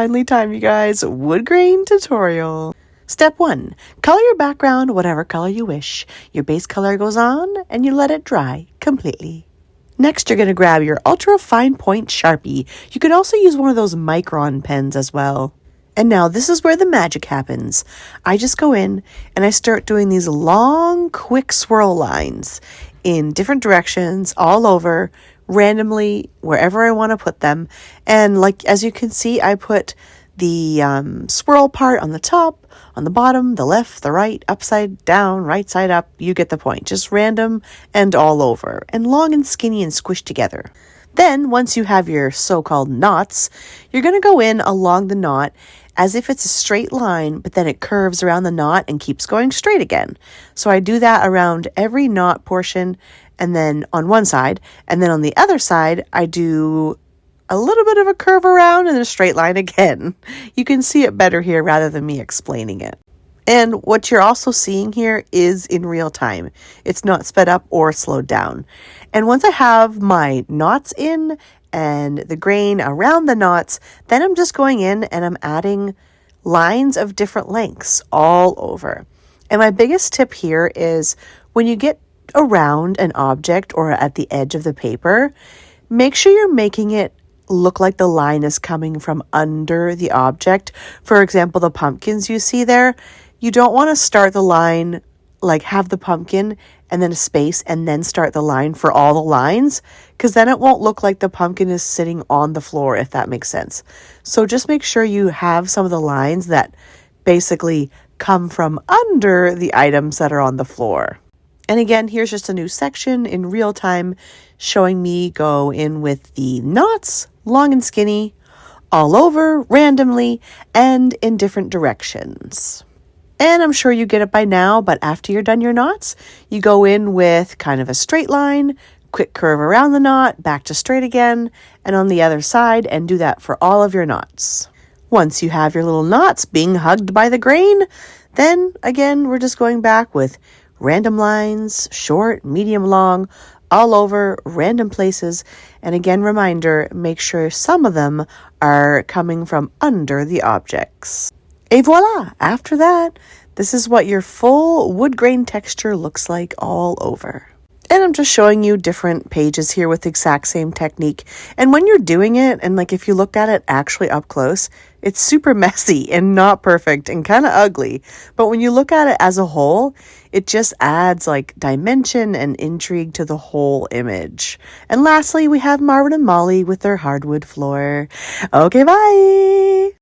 Finally time, you guys, wood grain tutorial. Step 1, color your background whatever color you wish. Your base color goes on and you let it dry completely. Next, you're going to grab your ultra fine point Sharpie. You could also use one of those Micron pens as well. And now this is where the magic happens. I just go in and I start doing these long, quick swirl lines in different directions all over, randomly, wherever I want to put them. And like, as you can see, I put the swirl part on the top, on the bottom, the left, the right, upside down, right side up. You get the point. Just random and all over, and long and skinny and squished together. Then, once you have your so-called knots, you're going to go in along the knot as if it's a straight line, but then it curves around the knot and keeps going straight again. So I do that around every knot portion, and then on one side, and then on the other side, I do a little bit of a curve around and a straight line again. You can see it better here rather than me explaining it. And what you're also seeing here is in real time. It's not sped up or slowed down. And once I have my knots in and the grain around the knots, then I'm just going in and I'm adding lines of different lengths all over. And my biggest tip here is when you get around an object or at the edge of the paper, make sure you're making it look like the line is coming from under the object. For example, the pumpkins you see there, you don't want to start the line, like have the pumpkin and then a space and then start the line for all the lines, because then it won't look like the pumpkin is sitting on the floor, if that makes sense. So just make sure you have some of the lines that basically come from under the items that are on the floor. And again, here's just a new section in real time showing me go in with the knots, long and skinny, all over, randomly, and in different directions. And I'm sure you get it by now, but after you're done your knots, you go in with kind of a straight line, quick curve around the knot, back to straight again, and on the other side, and do that for all of your knots. Once you have your little knots being hugged by the grain, then again, we're just going back with random lines, short, medium, long, all over, random places. And again, reminder, make sure some of them are coming from under the objects. Et voila! After that, this is what your full wood grain texture looks like all over. And I'm just showing you different pages here with the exact same technique. And when you're doing it, and like if you look at it actually up close, it's super messy and not perfect and kind of ugly. But when you look at it as a whole, it just adds like dimension and intrigue to the whole image. And lastly, we have Marvin and Molly with their hardwood floor. Okay, bye!